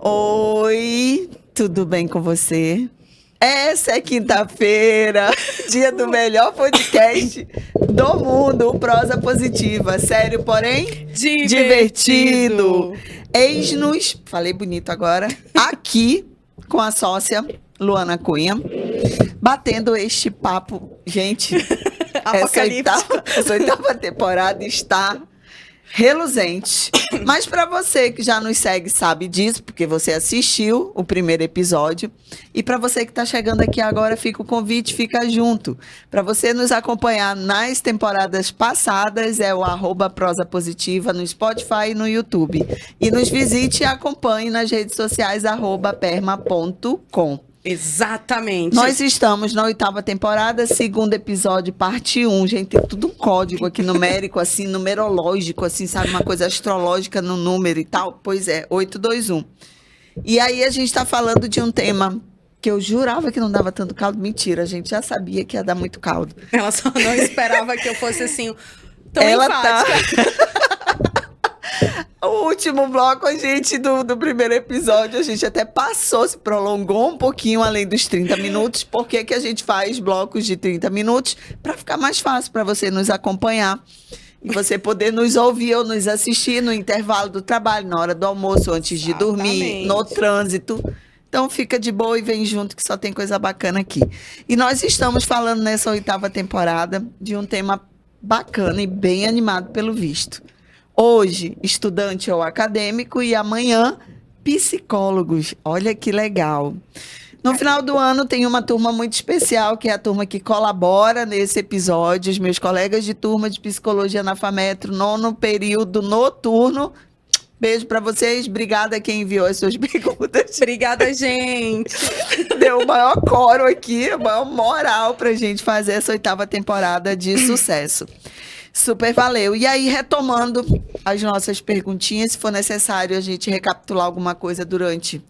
Oi, tudo bem com você? Essa é quinta-feira, dia do melhor podcast do mundo, o Prosa Positiva. Sério, porém, divertido. Eis-nos, falei bonito agora, aqui com a sócia Luana Cunha, batendo este papo. Gente, essa oitava temporada está reluzente. Mas para você que já nos segue, sabe disso, porque você assistiu o primeiro episódio. E para você que está chegando aqui agora, fica o convite, fica junto. Para você nos acompanhar nas temporadas passadas, é o @prosa positiva no Spotify e no YouTube. E nos visite e acompanhe nas redes sociais @perma.com. Exatamente. Nós estamos na oitava temporada, segundo episódio, parte 1. Gente, tem tudo um código aqui numérico, assim, numerológico, assim, sabe? Uma coisa astrológica no número e tal. Pois é, 821. E aí a gente está falando de um tema que eu jurava que não dava tanto caldo. Mentira, a gente já sabia que ia dar muito caldo. Ela só não esperava que eu fosse assim, tão Ela enfática. O último bloco, a gente, do primeiro episódio, a gente até passou, se prolongou um pouquinho além dos 30 minutos. Por que que a gente faz blocos de 30 minutos? Para ficar mais fácil para você nos acompanhar. E você poder nos ouvir ou nos assistir no intervalo do trabalho, na hora do almoço, antes de dormir, no trânsito. Então fica de boa e vem junto que só tem coisa bacana aqui. E nós estamos falando nessa oitava temporada de um tema bacana e bem animado pelo visto. Hoje, estudante ou acadêmico, e amanhã, psicólogos. Olha que legal. No final do ano, tem uma turma muito especial, que é a turma que colabora nesse episódio. Os meus colegas de turma de psicologia na FAMetro, nono período noturno. Beijo para vocês. Obrigada a quem enviou as suas perguntas. Obrigada, gente. Deu o maior coro aqui, a maior moral pra gente fazer essa oitava temporada de sucesso. Super valeu. E aí, retomando as nossas perguntinhas, se for necessário a gente recapitular alguma coisa durante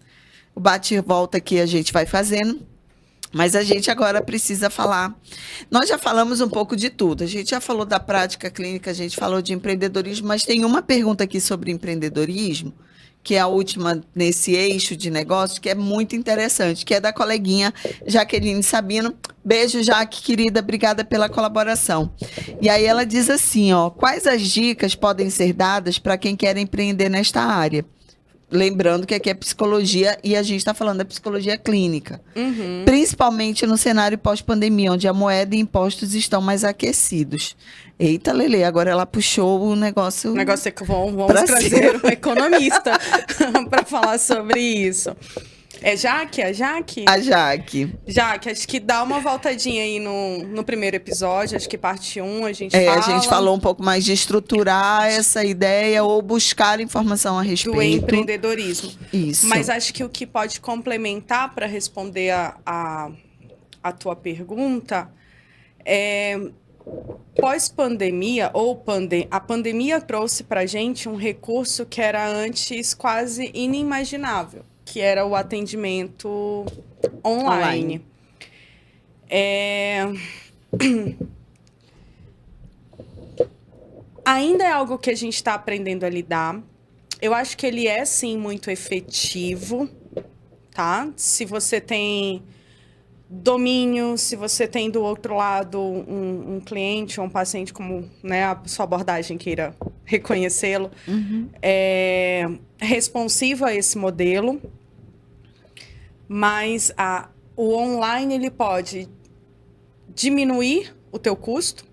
o bate e volta que a gente vai fazendo. Mas a gente agora precisa falar. Nós já falamos um pouco de tudo. A gente já falou da prática clínica, a gente falou de empreendedorismo, mas tem uma pergunta aqui sobre empreendedorismo, que é a última nesse eixo de negócio, que é muito interessante, que é da coleguinha Jaqueline Sabino. Beijo, Jaque, querida, obrigada pela colaboração. E aí ela diz assim, ó, quais as dicas podem ser dadas para quem quer empreender nesta área? Lembrando que aqui é psicologia e a gente está falando da psicologia clínica. Uhum. Principalmente no cenário pós-pandemia, onde a moeda e impostos estão mais aquecidos. Eita, Lele, agora ela puxou o negócio. O negócio é que vamos trazer um economista para falar sobre isso. É Jaque? A Jaque? A Jaque. Jaque, acho que dá uma voltadinha aí no primeiro episódio, acho que parte 1 a gente fala. A gente falou um pouco mais de estruturar essa ideia ou buscar informação a respeito. Do empreendedorismo. Isso. Mas acho que o que pode complementar para responder a tua pergunta é... Pós-pandemia, a pandemia trouxe para a gente um recurso que era antes quase inimaginável, que era o atendimento online. Ainda é algo que a gente está aprendendo a lidar. Eu acho que ele é, sim, muito efetivo, tá? Se você tem domínio, se você tem do outro lado um cliente ou um paciente, como, né, a sua abordagem queira reconhecê-lo, responsivo a esse modelo, mas o online ele pode diminuir o teu custo,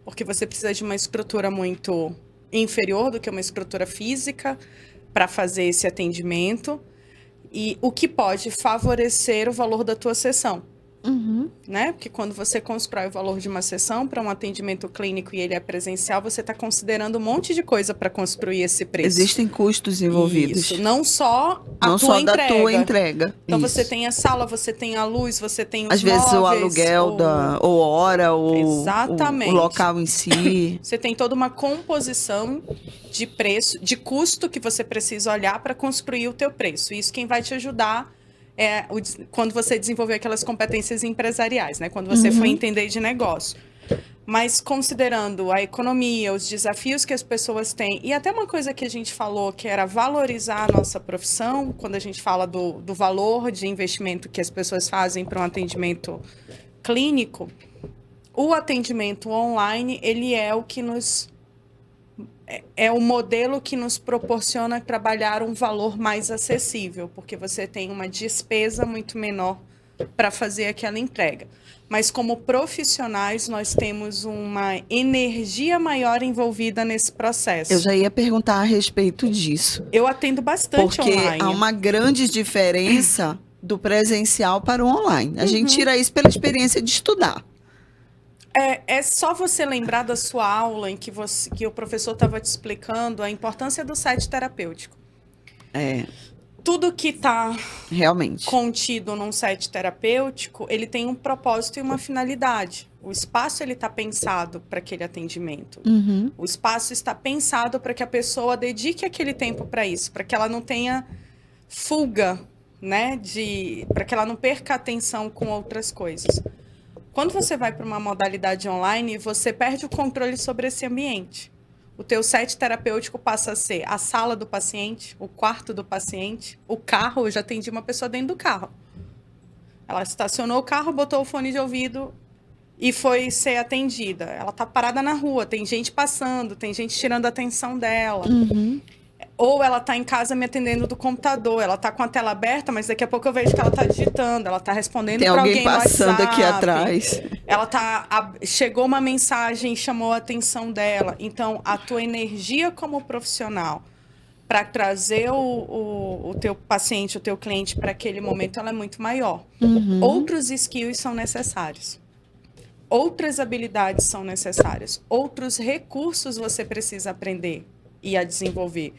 porque você precisa de uma estrutura muito inferior do que uma estrutura física para fazer esse atendimento, e o que pode favorecer o valor da tua sessão. Uhum. Né? Porque quando você constrói o valor de uma sessão para um atendimento clínico e ele é presencial, você está considerando um monte de coisa para construir esse preço. Existem custos envolvidos. Isso, não só da tua entrega. Então Isso. você tem a sala, você tem a luz, você tem os às móveis. Às vezes o aluguel ou hora, ou exatamente. O local em si. Você tem toda uma composição de preço, de custo que você precisa olhar para construir o teu preço. Isso quem vai te ajudar quando você desenvolver aquelas competências empresariais, né? Quando você for entender de negócio. Mas considerando a economia, os desafios que as pessoas têm, e até uma coisa que a gente falou, que era valorizar a nossa profissão, quando a gente fala do valor de investimento que as pessoas fazem para um atendimento clínico, o atendimento online, ele é o que nos... É o modelo que nos proporciona trabalhar um valor mais acessível, porque você tem uma despesa muito menor para fazer aquela entrega. Mas como profissionais, nós temos uma energia maior envolvida nesse processo. Eu já ia perguntar a respeito disso. Eu atendo bastante Porque online. há uma grande diferença do presencial para o online. A gente tira isso pela experiência de estudar. É só você lembrar da sua aula em que o professor estava te explicando a importância do set terapêutico. Tudo que está Realmente contido num set terapêutico, ele tem um propósito e uma finalidade. O espaço ele está pensado para aquele atendimento. O espaço está pensado para que a pessoa dedique aquele tempo para isso, para que ela não tenha fuga, né? Para que ela não perca a atenção com outras coisas. Quando você vai para uma modalidade online, você perde o controle sobre esse ambiente. O teu set terapêutico passa a ser a sala do paciente, o quarto do paciente, o carro. Eu já atendi uma pessoa dentro do carro. Ela estacionou o carro, botou o fone de ouvido e foi ser atendida. Ela tá parada na rua, tem gente passando, tem gente tirando a atenção dela. Ou ela tá em casa me atendendo do computador, ela tá com a tela aberta, mas daqui a pouco eu vejo que ela tá digitando, ela tá respondendo para alguém no WhatsApp. Tem alguém passando aqui atrás. Ela chegou uma mensagem, chamou a atenção dela. Então, a tua energia como profissional para trazer o teu paciente, o teu cliente para aquele momento, ela é muito maior. Outros skills são necessários. Outras habilidades são necessárias. Outros recursos você precisa aprender e a desenvolver.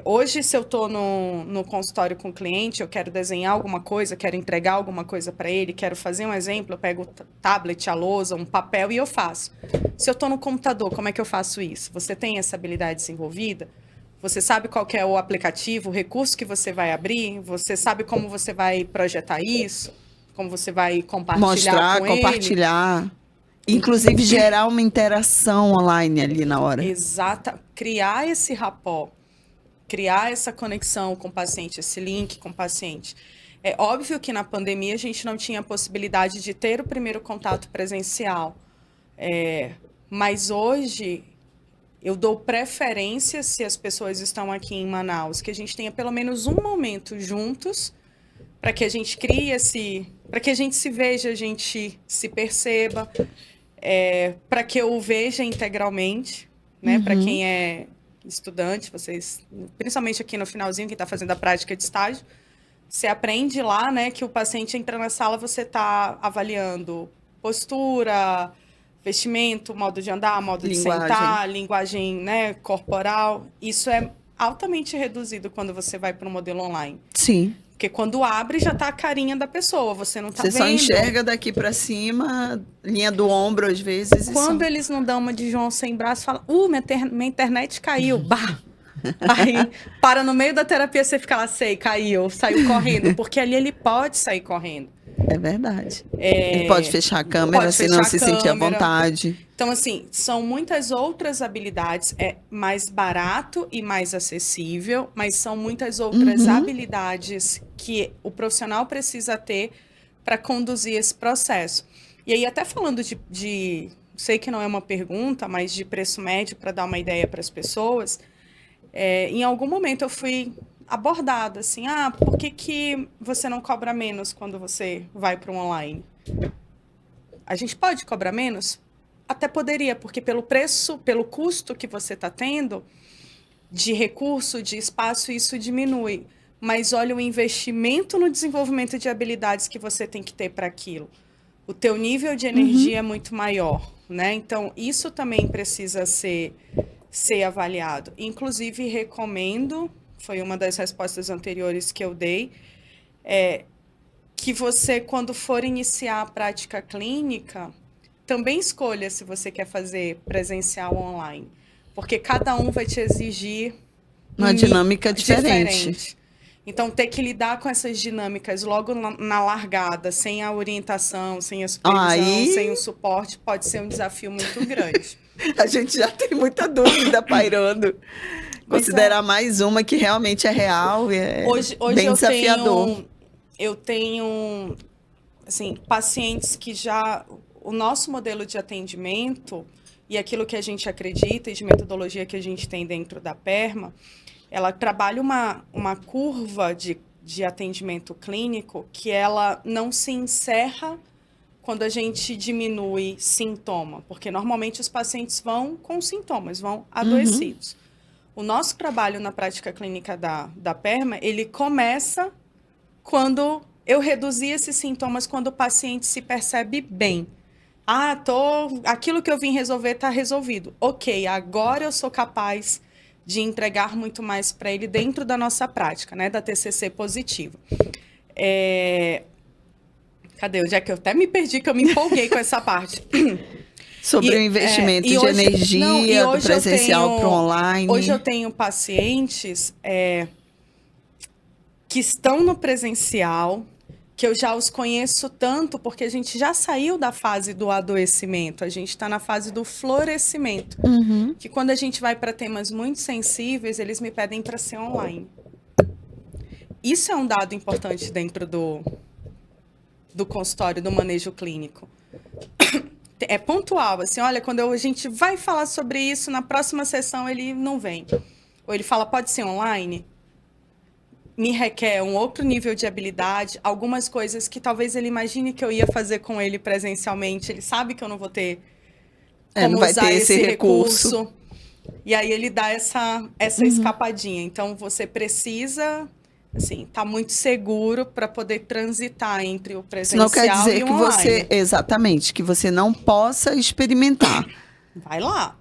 Hoje, se eu estou no consultório com o cliente, eu quero desenhar alguma coisa, quero entregar alguma coisa para ele, quero fazer um exemplo, eu pego o tablet, a lousa, um papel e eu faço. Se eu estou no computador, como é que eu faço isso? Você tem essa habilidade desenvolvida? Você sabe qual que é o aplicativo, o recurso que você vai abrir? Você sabe como você vai projetar isso? Como você vai compartilhar Mostrar, com compartilhar. Inclusive, gerar uma interação online ali na hora. Exata. Criar esse rapport. Criar essa conexão com o paciente, esse link com o paciente. É óbvio que na pandemia a gente não tinha a possibilidade de ter o primeiro contato presencial. Mas hoje eu dou preferência, se as pessoas estão aqui em Manaus, que a gente tenha pelo menos um momento juntos, para que a gente crie para que a gente se veja, a gente se perceba, para que eu o veja integralmente, né? Para quem é estudante, vocês, principalmente aqui no finalzinho, quem está fazendo a prática de estágio, você aprende lá, né, que o paciente entra na sala, você está avaliando postura, vestimento, modo de andar, modo de sentar, linguagem, né, corporal. Isso é altamente reduzido quando você vai para um modelo online. Sim. Porque quando abre, já tá a carinha da pessoa, você não tá vendo. Você só enxerga daqui para cima, linha do ombro às vezes. Quando eles não dão uma de João sem braço, fala, minha internet caiu, bah! Aí, para no meio da terapia, você fica lá, caiu, saiu correndo. Porque ali ele pode sair correndo. É verdade. Ele pode fechar a câmera se não se sentir à vontade. Então, assim, são muitas outras habilidades. É mais barato e mais acessível, mas são muitas outras habilidades que o profissional precisa ter para conduzir esse processo. E aí, até falando sei que não é uma pergunta, mas de preço médio, para dar uma ideia para as pessoas, em algum momento eu fui abordada, assim, por que você não cobra menos quando você vai para o online? A gente pode cobrar menos? Até poderia, porque pelo preço, pelo custo que você está tendo de recurso, de espaço, isso diminui. Mas olha o investimento no desenvolvimento de habilidades que você tem que ter para aquilo. O teu nível de energia é muito maior, né? Então, isso também precisa ser avaliado. Inclusive, recomendo, foi uma das respostas anteriores que eu dei, que você, quando for iniciar a prática clínica, também escolha se você quer fazer presencial ou online. Porque cada um vai te exigir uma dinâmica diferente. Então, ter que lidar com essas dinâmicas logo na largada, sem a orientação, sem a supervisão, sem o suporte, pode ser um desafio muito grande. A gente já tem muita dúvida pairando. Considerar mais uma que realmente é real e é bem desafiador. Eu tenho, assim, pacientes que já... O nosso modelo de atendimento e aquilo que a gente acredita e de metodologia que a gente tem dentro da PERMA, ela trabalha uma curva de atendimento clínico que ela não se encerra quando a gente diminui sintoma, porque normalmente os pacientes vão com sintomas, vão adoecidos. O nosso trabalho na prática clínica da PERMA, ele começa quando eu reduzi esses sintomas, quando o paciente se percebe bem. Aquilo que eu vim resolver está resolvido. Ok, agora eu sou capaz de entregar muito mais para ele dentro da nossa prática, né, da TCC positiva. Cadê? Onde é que eu até me perdi, que eu me empolguei com essa parte. Sobre o investimento de energia do presencial para o online. Hoje eu tenho pacientes que estão no presencial, que eu já os conheço tanto, porque a gente já saiu da fase do adoecimento, a gente está na fase do florescimento. Que quando a gente vai para temas muito sensíveis, eles me pedem para ser online. Isso é um dado importante dentro do consultório, do manejo clínico. É pontual, assim, olha, quando a gente vai falar sobre isso, na próxima sessão ele não vem. Ou ele fala, pode ser online? Me requer um outro nível de habilidade, algumas coisas que talvez ele imagine que eu ia fazer com ele presencialmente, ele sabe que eu não vou ter como usar esse recurso. E aí ele dá essa escapadinha. Então, você precisa, assim, tá muito seguro para poder transitar entre o presencial e o online. Não quer dizer que você, exatamente, que você não possa experimentar. Vai lá.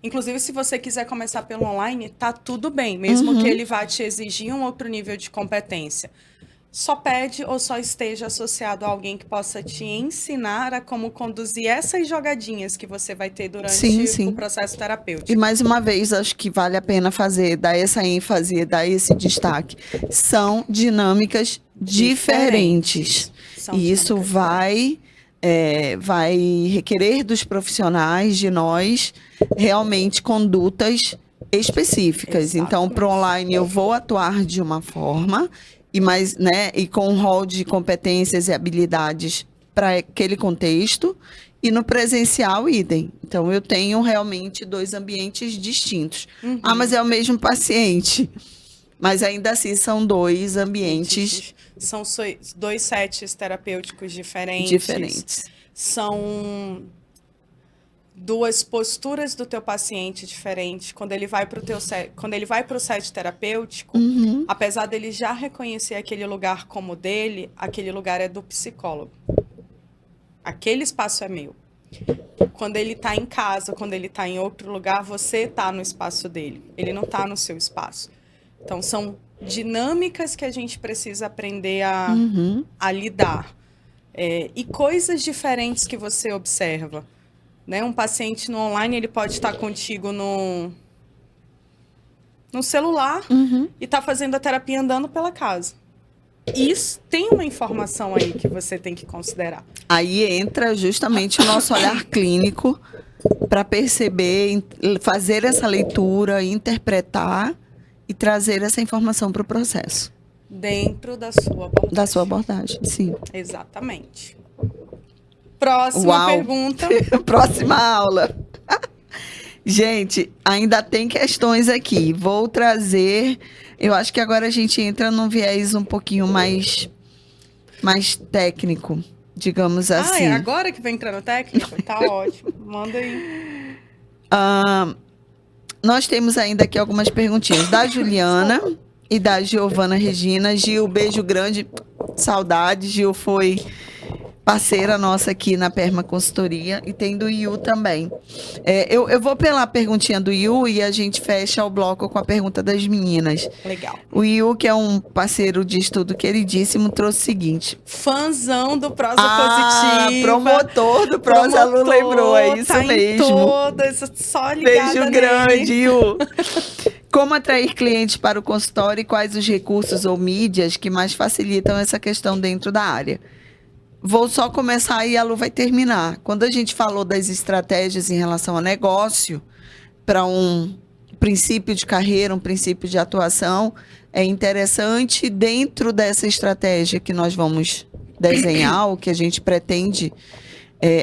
Inclusive, se você quiser começar pelo online, tá tudo bem, mesmo que ele vá te exigir um outro nível de competência. Só pede ou só esteja associado a alguém que possa te ensinar a como conduzir essas jogadinhas que você vai ter durante o processo terapêutico. E mais uma vez, acho que vale a pena dar essa ênfase, dar esse destaque. São dinâmicas diferentes. E isso vai requerer dos profissionais, de nós, realmente condutas específicas. Exatamente. Então, para o online, eu vou atuar de uma forma, e com um rol de competências e habilidades para aquele contexto, e no presencial, idem. Então, eu tenho realmente 2 ambientes distintos. Mas é o mesmo paciente. Mas ainda assim, são 2 ambientes. São 2 sets terapêuticos diferentes. São 2 posturas do teu paciente diferentes. Quando ele vai para o set terapêutico, apesar dele já reconhecer aquele lugar como dele, aquele lugar é do psicólogo. Aquele espaço é meu. Quando ele está em casa, quando ele está em outro lugar, você está no espaço dele. Ele não está no seu espaço. Então, são dinâmicas que a gente precisa aprender a lidar. E coisas diferentes que você observa. Né? Um paciente no online, ele pode estar contigo no celular e tá fazendo a terapia andando pela casa. Isso tem uma informação aí que você tem que considerar. Aí entra justamente o nosso olhar clínico para perceber, fazer essa leitura, interpretar e trazer essa informação para o processo. Dentro da sua abordagem. Da sua abordagem, sim. Exatamente. Próxima pergunta. Próxima aula. Gente, ainda tem questões aqui. Vou trazer... Eu acho que agora a gente entra num viés um pouquinho mais técnico, digamos assim. É agora que vai entrar no técnico? Tá ótimo. Manda aí. Nós temos ainda aqui algumas perguntinhas da Juliana e da Giovana Regina. Gil, beijo grande, saudade. Gil foi parceira nossa aqui na Perma Consultoria, e tem do Yu também. Eu vou pela perguntinha do Yu e a gente fecha o bloco com a pergunta das meninas. Legal. O Yu, que é um parceiro de estudo queridíssimo, trouxe o seguinte. Fãzão do Prosa Positiva. Promotor do Prosa, Lu lembrou, é isso tá mesmo. Em todas, só ligada Beijo nele. grande, Yu. Como atrair clientes para o consultório e quais os recursos ou mídias que mais facilitam essa questão dentro da área? Vou só começar e a Lu vai terminar. Quando a gente falou das estratégias em relação ao negócio, para um princípio de carreira, um princípio de atuação, é interessante dentro dessa estratégia que nós vamos desenhar, o que a gente pretende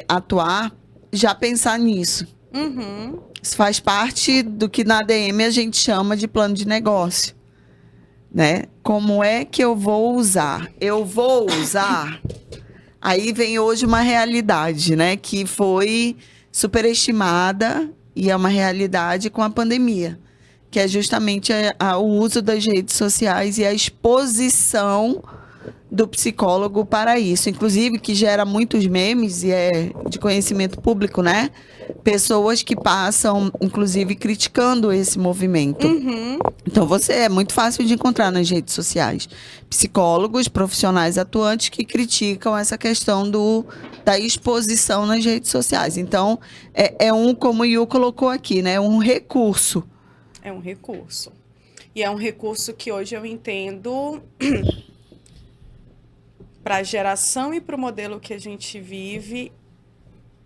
atuar, já pensar nisso. Uhum. Isso faz parte do que na ADM a gente chama de plano de negócio, né? Como é que eu vou usar? Eu vou usar... Aí vem hoje uma realidade, né? Que foi superestimada e é uma realidade com a pandemia, que é justamente o uso das redes sociais e a exposição do psicólogo para isso. Inclusive, que gera muitos memes e é de conhecimento público, né? Pessoas que passam, inclusive, criticando esse movimento. Uhum. Então, é muito fácil de encontrar nas redes sociais. Psicólogos, profissionais atuantes que criticam essa questão da exposição nas redes sociais. Então, como o Yu colocou aqui, né? Um recurso. É um recurso. E é um recurso que hoje eu entendo para a geração e para o modelo que a gente vive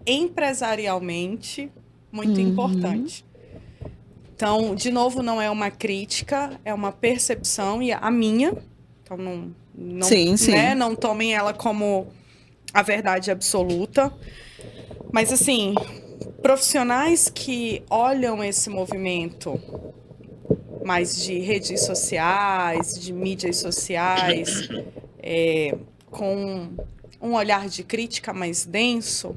empresarialmente, muito importante. Então, de novo, não é uma crítica, é uma percepção, e a minha. Então, sim. Né, não tomem ela como a verdade absoluta. Mas, assim, profissionais que olham esse movimento mais de redes sociais, de mídias sociais, com um olhar de crítica mais denso,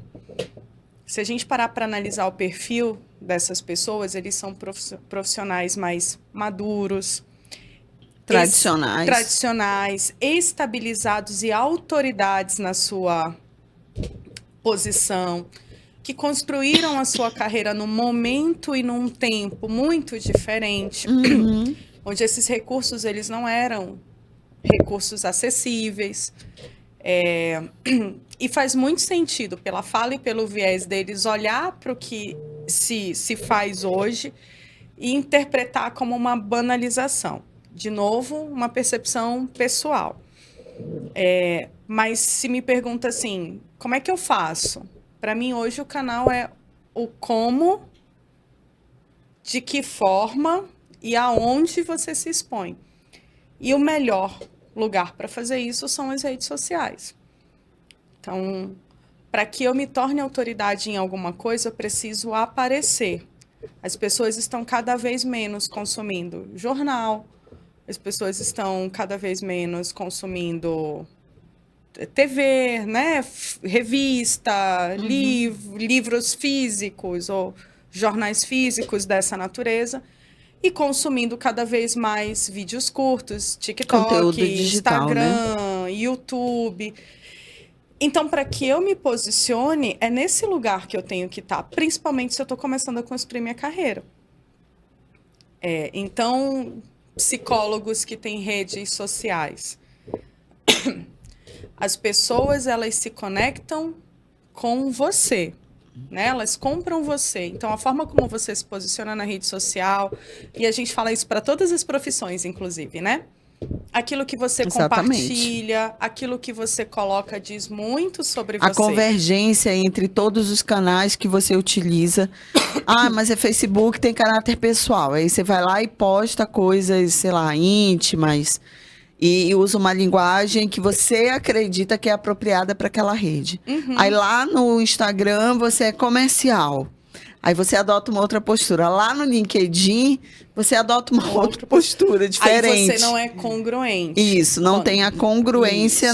se a gente parar para analisar o perfil dessas pessoas, eles são profissionais mais maduros, tradicionais, estabilizados e autoridades na sua posição, que construíram a sua carreira num momento e num tempo muito diferente, onde esses recursos eles não eram recursos acessíveis. E faz muito sentido, pela fala e pelo viés deles, olhar para o que se faz hoje e interpretar como uma banalização. De novo, uma percepção pessoal. Mas se me pergunta assim, como é que eu faço? Para mim, hoje, o canal é o como, de que forma e aonde você se expõe. E o melhor lugar para fazer isso são as redes sociais. Então, para que eu me torne autoridade em alguma coisa, eu preciso aparecer. As pessoas estão cada vez menos consumindo jornal, as pessoas estão cada vez menos consumindo TV, né? Revista, livros físicos ou jornais físicos dessa natureza, e consumindo cada vez mais vídeos curtos, TikTok, conteúdo digital, Instagram, né? YouTube. Então, para que eu me posicione, é nesse lugar que eu tenho que estar, principalmente se eu estou começando a construir minha carreira. Então, psicólogos que têm redes sociais. As pessoas, elas se conectam com você, né? Elas compram você. Então, a forma como você se posiciona na rede social, e a gente fala isso para todas as profissões, inclusive, né? Aquilo que você compartilha, aquilo que você coloca diz muito sobre você. A convergência entre todos os canais que você utiliza. Mas é Facebook, tem caráter pessoal. Aí você vai lá e posta coisas, sei lá, íntimas, e usa uma linguagem que você acredita que é apropriada para aquela rede. Aí lá no Instagram você é comercial. Aí você adota uma outra postura. Lá no LinkedIn, você adota uma outra postura diferente. Aí você não é congruente. Isso, não tem a congruência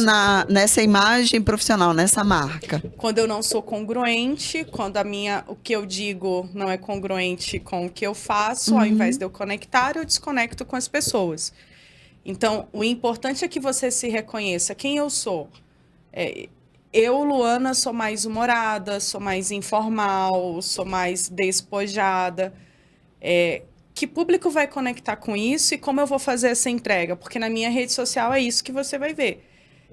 nessa imagem profissional, nessa marca. Quando eu não sou congruente, quando o que eu digo não é congruente com o que eu faço, ao invés de eu conectar, eu desconecto com as pessoas. Então, o importante é que você se reconheça quem eu sou. Eu, Luana, sou mais humorada, sou mais informal, sou mais despojada. Que público vai conectar com isso e como eu vou fazer essa entrega? Porque na minha rede social é isso que você vai ver.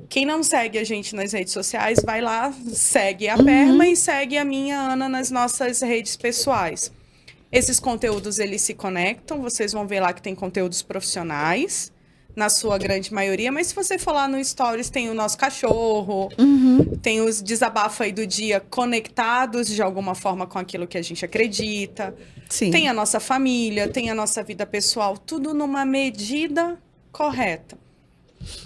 Quem não segue a gente nas redes sociais, vai lá, segue a Perma e segue a minha Ana nas nossas redes pessoais. Esses conteúdos, eles se conectam, vocês vão ver lá que tem conteúdos profissionais, na sua grande maioria, mas se você for lá no Stories, tem o nosso cachorro, tem os desabafos aí do dia conectados de alguma forma com aquilo que a gente acredita, Sim. tem a nossa família, tem a nossa vida pessoal, tudo numa medida correta,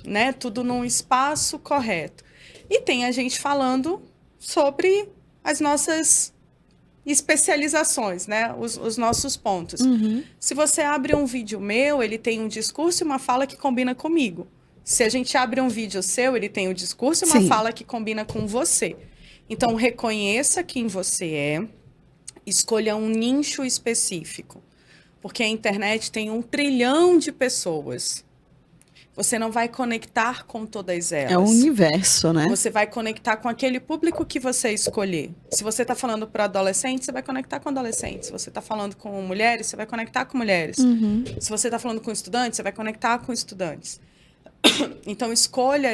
né? Tudo num espaço correto. E tem a gente falando sobre as nossas especializações, né? Os nossos pontos. Se você abre um vídeo meu, ele tem um discurso e uma fala que combina comigo. Se a gente abre um vídeo seu, ele tem um discurso e uma Sim. fala que combina com você. Então, reconheça quem você é, escolha um nicho específico. Porque a internet tem 1 trilhão de pessoas. Você não vai conectar com todas elas. É o universo, né? Você vai conectar com aquele público que você escolher. Se você está falando para adolescentes, você vai conectar com adolescentes. Se você está falando com mulheres, você vai conectar com mulheres. Se você está falando com estudantes, você vai conectar com estudantes. Então, escolha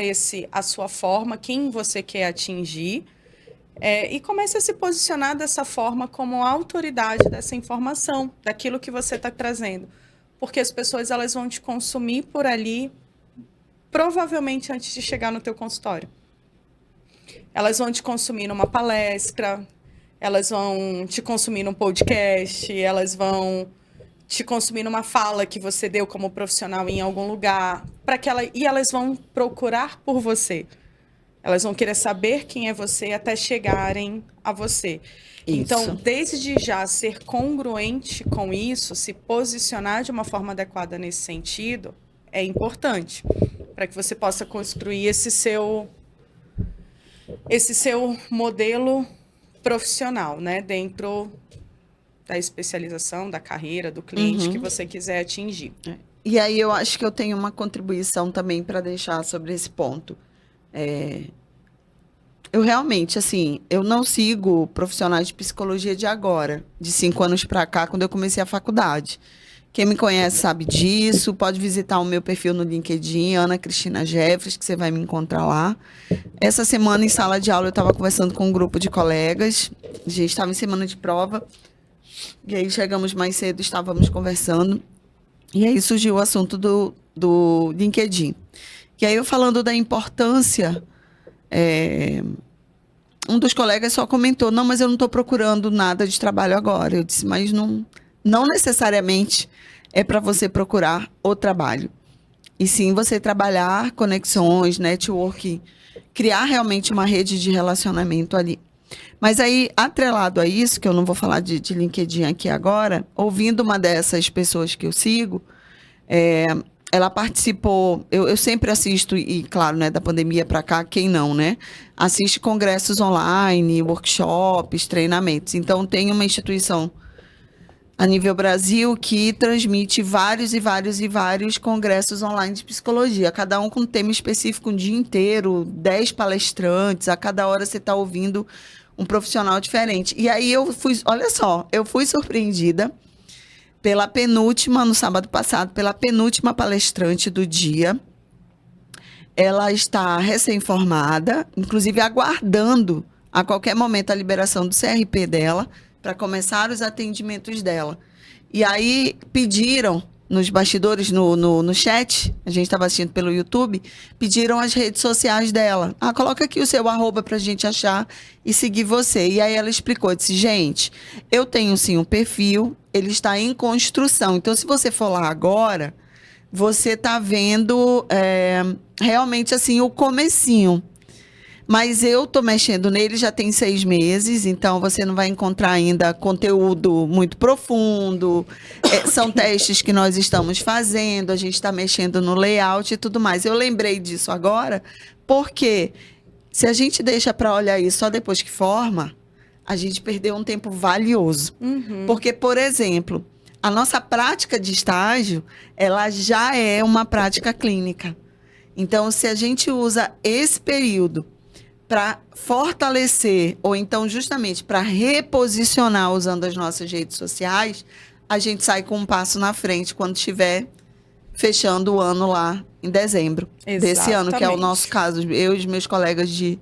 a sua forma, quem você quer atingir, e comece a se posicionar dessa forma como autoridade dessa informação, daquilo que você está trazendo. Porque as pessoas elas vão te consumir por ali, provavelmente antes de chegar no teu consultório. Elas vão te consumir numa palestra, elas vão te consumir num podcast, elas vão te consumir numa fala que você deu como profissional em algum lugar, e elas vão procurar por você. Elas vão querer saber quem é você até chegarem a você. Isso. Então, desde já ser congruente com isso, se posicionar de uma forma adequada nesse sentido, é importante para que você possa construir esse seu modelo profissional, né, dentro da especialização, da carreira, do cliente que você quiser atingir. E aí eu acho que eu tenho uma contribuição também para deixar sobre esse ponto. Eu realmente, assim, eu não sigo profissionais de psicologia de agora, de 5 anos para cá, quando eu comecei a faculdade. Quem me conhece sabe disso, pode visitar o meu perfil no LinkedIn, Ana Cristina Jeffres, que você vai me encontrar lá. Essa semana, em sala de aula, eu estava conversando com um grupo de colegas, a gente estava em semana de prova, e aí chegamos mais cedo, estávamos conversando, e aí surgiu o assunto do LinkedIn. E aí eu falando da importância, um dos colegas só comentou, não, mas eu não estou procurando nada de trabalho agora. Eu disse, mas não necessariamente é para você procurar o trabalho. E sim você trabalhar conexões, networking, criar realmente uma rede de relacionamento ali. Mas aí, atrelado a isso, que eu não vou falar de LinkedIn aqui agora, ouvindo uma dessas pessoas que eu sigo, ela participou, eu sempre assisto, e claro, né, da pandemia para cá, quem não, né? Assiste congressos online, workshops, treinamentos. Então, tem uma instituição a nível Brasil que transmite vários congressos online de psicologia, cada um com um tema específico um dia inteiro, 10 palestrantes, a cada hora você está ouvindo um profissional diferente. E aí eu fui surpreendida pela penúltima, no sábado passado, pela penúltima palestrante do dia. Ela está recém-formada, inclusive aguardando a qualquer momento a liberação do CRP dela, para começar os atendimentos dela. E aí pediram, nos bastidores, no chat, a gente estava assistindo pelo YouTube, pediram as redes sociais dela. Coloca aqui o seu @ para a gente achar e seguir você. E aí ela explicou, disse, gente, eu tenho sim um perfil, ele está em construção. Então, se você for lá agora, você está vendo realmente assim o comecinho. Mas eu estou mexendo nele já tem 6 meses, então você não vai encontrar ainda conteúdo muito profundo. São testes que nós estamos fazendo, a gente está mexendo no layout e tudo mais. Eu lembrei disso agora, porque se a gente deixa para olhar isso só depois que forma, a gente perdeu um tempo valioso. Porque, por exemplo, a nossa prática de estágio, ela já é uma prática clínica. Então, se a gente usa esse período para fortalecer, ou então justamente para reposicionar usando as nossas redes sociais, a gente sai com um passo na frente quando estiver fechando o ano lá em dezembro desse ano, que é o nosso caso, eu e os meus colegas de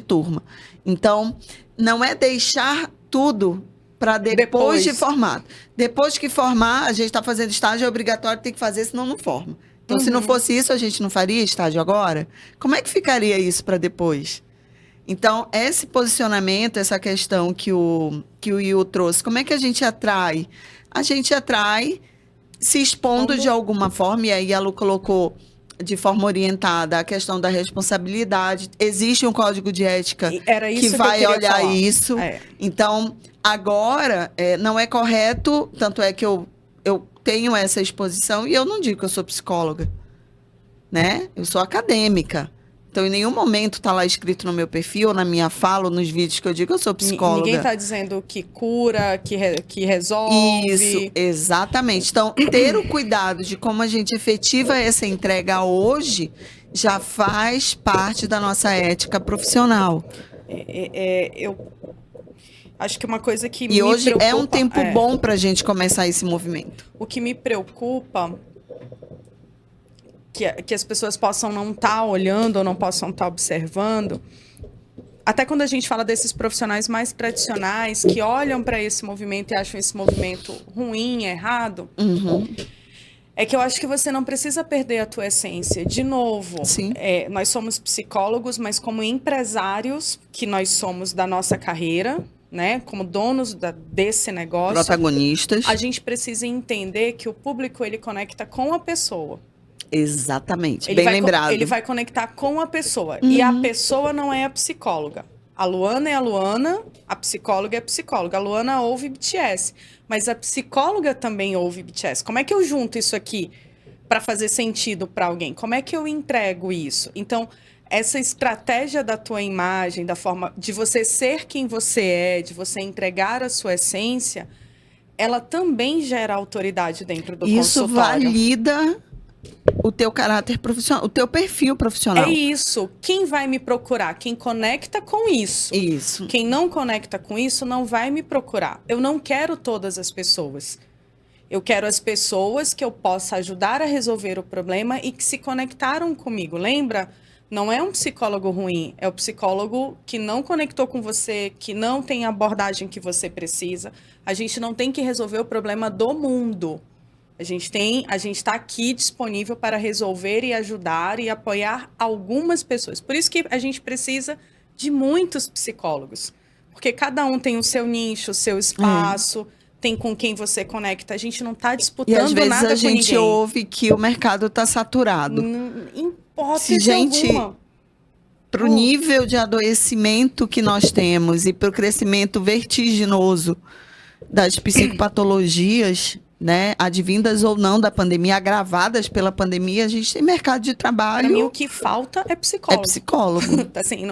turma. Então, não é deixar tudo para depois de formado. Depois que formar, a gente está fazendo estágio, é obrigatório, tem que fazer, senão não forma. Então, se não fosse isso, a gente não faria estágio agora? Como é que ficaria isso para depois? Então, esse posicionamento, essa questão que o Will trouxe, como é que a gente atrai? A gente atrai se expondo de alguma forma, e aí a Lu colocou de forma orientada a questão da responsabilidade. Existe um código de ética que vai olhar isso. Então, agora, não é correto, tanto é que eu tenho essa exposição e eu não digo que eu sou psicóloga, né? Eu sou acadêmica. Então, em nenhum momento está lá escrito no meu perfil, ou na minha fala, ou nos vídeos que eu digo que eu sou psicóloga. Ninguém está dizendo que cura, que resolve. Isso, exatamente. Então, ter o cuidado de como a gente efetiva essa entrega hoje já faz parte da nossa ética profissional. Eu acho que uma coisa que me preocupa... E hoje preocupa, é um tempo bom para a gente começar esse movimento. O que me preocupa... Que as pessoas possam não estar olhando ou não possam estar observando. Até quando a gente fala desses profissionais mais tradicionais que olham para esse movimento e acham esse movimento ruim, errado, é que eu acho que você não precisa perder a tua essência. De novo, nós somos psicólogos, mas como empresários que nós somos da nossa carreira, né, como donos desse negócio, protagonistas, a gente precisa entender que o público ele conecta com a pessoa. Exatamente, bem lembrado. Ele vai conectar com a pessoa. E a pessoa não é a psicóloga. A Luana é a Luana, a psicóloga é a psicóloga. A Luana ouve BTS, mas a psicóloga também ouve BTS. Como é que eu junto isso aqui para fazer sentido para alguém? Como é que eu entrego isso? Então, essa estratégia da tua imagem, da forma de você ser quem você é, de você entregar a sua essência, ela também gera autoridade dentro do consultório. Isso valida o teu caráter profissional, o teu perfil profissional. É isso. Quem vai me procurar? Quem conecta com isso. Isso. Quem não conecta com isso não vai me procurar. Eu não quero todas as pessoas. Eu quero as pessoas que eu possa ajudar a resolver o problema e que se conectaram comigo. Lembra? Não é um psicólogo ruim, é o psicólogo que não conectou com você, que não tem a abordagem que você precisa. A gente não tem que resolver o problema do mundo. A gente está aqui disponível para resolver e ajudar e apoiar algumas pessoas. Por isso que a gente precisa de muitos psicólogos. Porque cada um tem o seu nicho, o seu espaço, tem com quem você conecta. A gente não está disputando nada com ninguém. E às vezes a gente ouve que o mercado está saturado. Em hipótese alguma. Para o nível de adoecimento que nós temos e para o crescimento vertiginoso das psicopatologias, né, advindas ou não da pandemia, agravadas pela pandemia, a gente tem mercado de trabalho. Para mim, o que falta é psicólogo. É psicólogo. Assim,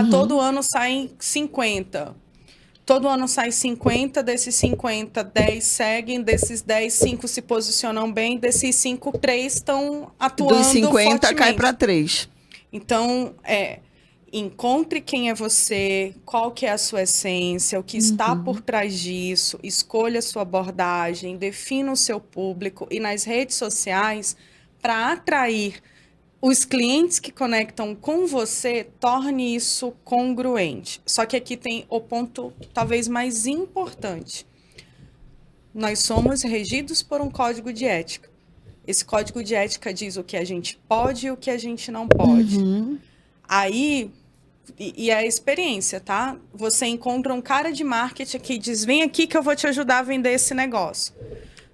todo ano saem 50. Todo ano sai 50, desses 50, 10 seguem, desses 10, 5 se posicionam bem, desses 5, 3 estão atuando dos 50 fortemente. Cai para 3. Então, encontre quem é você, qual que é a sua essência, o que está por trás disso, escolha a sua abordagem, defina o seu público e nas redes sociais, para atrair os clientes que conectam com você, torne isso congruente. Só que aqui tem o ponto talvez mais importante. Nós somos regidos por um código de ética. Esse código de ética diz o que a gente pode e o que a gente não pode. Aí, e a experiência, tá? Você encontra um cara de marketing que diz, vem aqui que eu vou te ajudar a vender esse negócio.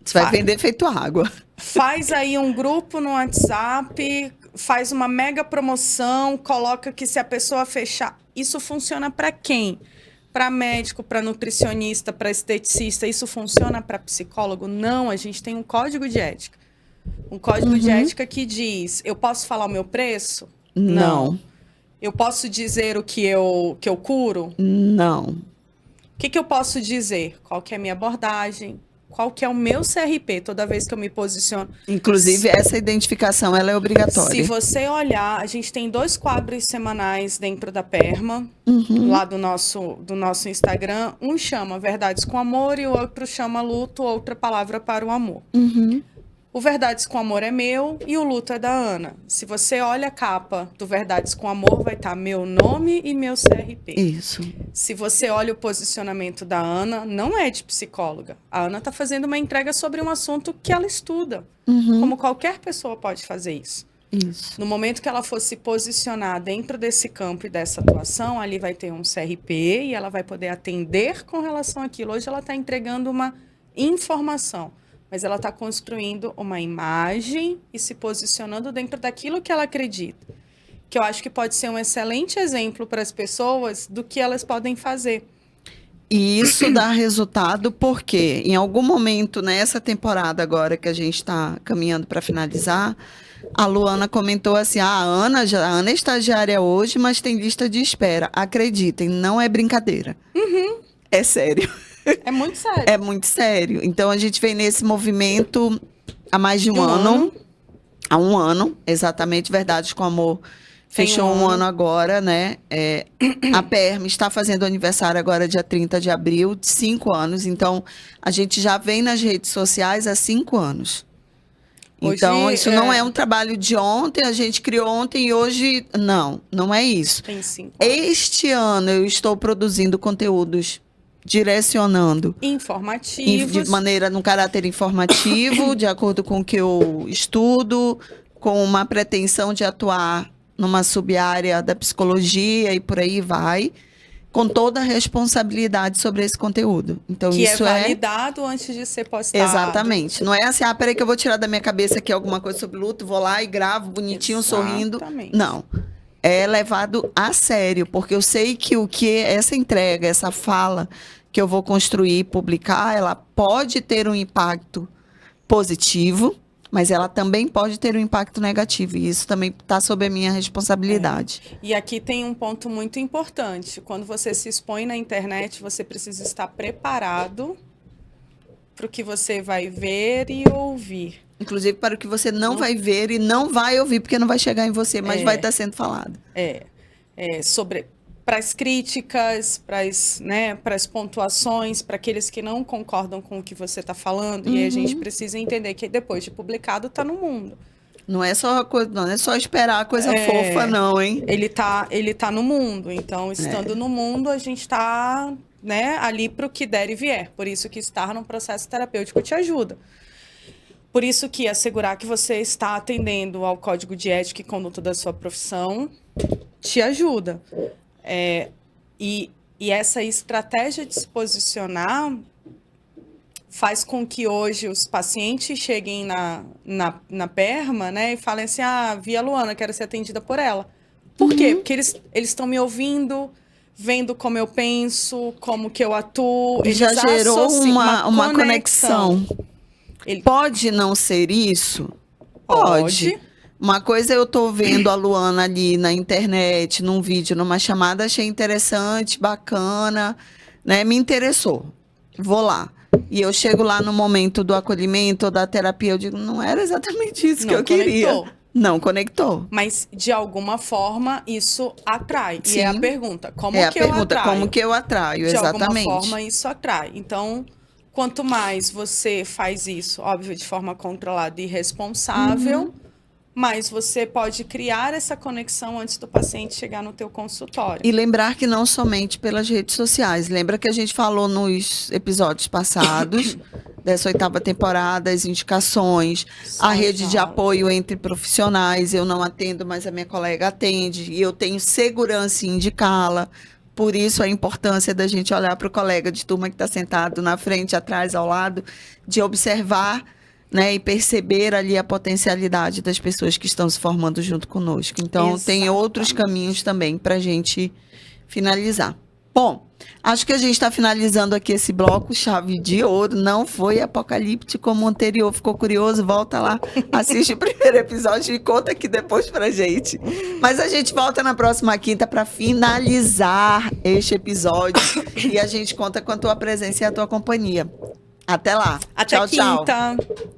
Você vai vender feito água. Faz aí um grupo no WhatsApp, faz uma mega promoção, coloca que se a pessoa fechar... Isso funciona para quem? Para médico, para nutricionista, para esteticista. Isso funciona para psicólogo? Não, a gente tem um código de ética. Um código de ética que diz, eu posso falar o meu preço? Não. Eu posso dizer o que eu curo? Não. O que eu posso dizer? Qual que é a minha abordagem? Qual que é o meu CRP toda vez que eu me posiciono? Inclusive, essa identificação ela é obrigatória. Se você olhar, a gente tem 2 quadros semanais dentro da Perma, lá do nosso Instagram. Um chama Verdades com Amor e o outro chama Luto, outra palavra para o amor. O Verdades com Amor é meu e o Luto é da Ana. Se você olha a capa do Verdades com Amor, vai estar meu nome e meu CRP. Isso. Se você olha o posicionamento da Ana, não é de psicóloga. A Ana está fazendo uma entrega sobre um assunto que ela estuda. Como qualquer pessoa pode fazer isso. Isso. No momento que ela for se posicionar dentro desse campo e dessa atuação, ali vai ter um CRP e ela vai poder atender com relação àquilo. Hoje ela está entregando uma informação, mas ela está construindo uma imagem e se posicionando dentro daquilo que ela acredita. Que eu acho que pode ser um excelente exemplo para as pessoas do que elas podem fazer. E isso dá resultado porque, em algum momento nessa temporada agora que a gente está caminhando para finalizar, a Luana comentou assim: a Ana é estagiária hoje, mas tem lista de espera. Acreditem, não é brincadeira. É sério. É muito sério. É muito sério. Então, a gente vem nesse movimento há mais de um ano. Há um ano, exatamente, Verdades com Amor. Fechou um ano agora, né? A PERM está fazendo aniversário agora, dia 30 de abril, de 5 anos. Então, a gente já vem nas redes sociais há 5 anos. Então, Hoje, isso não é um trabalho de ontem, a gente criou ontem e hoje... Não é isso. Tem 5 anos. Este ano eu estou produzindo conteúdos, direcionando Informativos. de maneira, num caráter informativo, de acordo com o que eu estudo, com uma pretensão de atuar numa sub-área da psicologia e por aí vai, com toda a responsabilidade sobre esse conteúdo. Então, que isso é validado antes de ser postado. Exatamente. Não é assim, peraí que eu vou tirar da minha cabeça aqui alguma coisa sobre luto, vou lá e gravo bonitinho, sorrindo. Não. É levado a sério, porque eu sei que essa entrega, essa fala que eu vou construir, publicar, ela pode ter um impacto positivo, mas ela também pode ter um impacto negativo. E isso também está sob a minha responsabilidade. E aqui tem um ponto muito importante. Quando você se expõe na internet, você precisa estar preparado para o que você vai ver e ouvir. Inclusive para o que você não vai ver e não vai ouvir, porque não vai chegar em você, mas vai estar sendo falado. Para as críticas, para as pontuações, para aqueles que não concordam com o que você está falando. E a gente precisa entender que depois de publicado está no mundo. Não é só esperar a coisa fofa, não, hein? Ele tá no mundo. Então, estando no mundo, a gente está ali para o que der e vier. Por isso que estar num processo terapêutico te ajuda. Por isso que assegurar que você está atendendo ao código de ética e conduta da sua profissão te ajuda. E essa estratégia de se posicionar faz com que hoje os pacientes cheguem na PERMA, e falem assim: vi a Luana, quero ser atendida por ela. Por quê? Porque eles estão me ouvindo, vendo como eu penso, como que eu atuo. Eles já gerou uma conexão. Pode não ser isso? Pode. Uma coisa eu tô vendo a Luana ali na internet, num vídeo, numa chamada, achei interessante, bacana, me interessou. Vou lá. E eu chego lá no momento do acolhimento ou da terapia, eu digo, não era exatamente isso que eu queria. Não conectou. Mas, de alguma forma, isso atrai. Sim. E é a pergunta, como que eu atraio? Como que eu atraio, exatamente. De alguma forma, isso atrai. Então, quanto mais você faz isso, óbvio, de forma controlada e responsável, mais você pode criar essa conexão antes do paciente chegar no teu consultório. E lembrar que não somente pelas redes sociais. Lembra que a gente falou nos episódios passados, dessa 8ª temporada, as indicações, a rede de apoio entre profissionais. Eu não atendo, mas a minha colega atende. E eu tenho segurança em indicá-la. Por isso a importância da gente olhar para o colega de turma que está sentado na frente, atrás, ao lado, de observar e perceber ali a potencialidade das pessoas que estão se formando junto conosco. Então, tem outros caminhos também para a gente finalizar. Bom, acho que a gente está finalizando aqui esse bloco, chave de ouro. Não foi apocalíptico como o anterior. Ficou curioso? Volta lá, assiste o primeiro episódio e conta aqui depois pra gente. Mas a gente volta na próxima quinta para finalizar este episódio. E a gente conta com a tua presença e a tua companhia. Até lá. Até tchau, quinta. Tchau.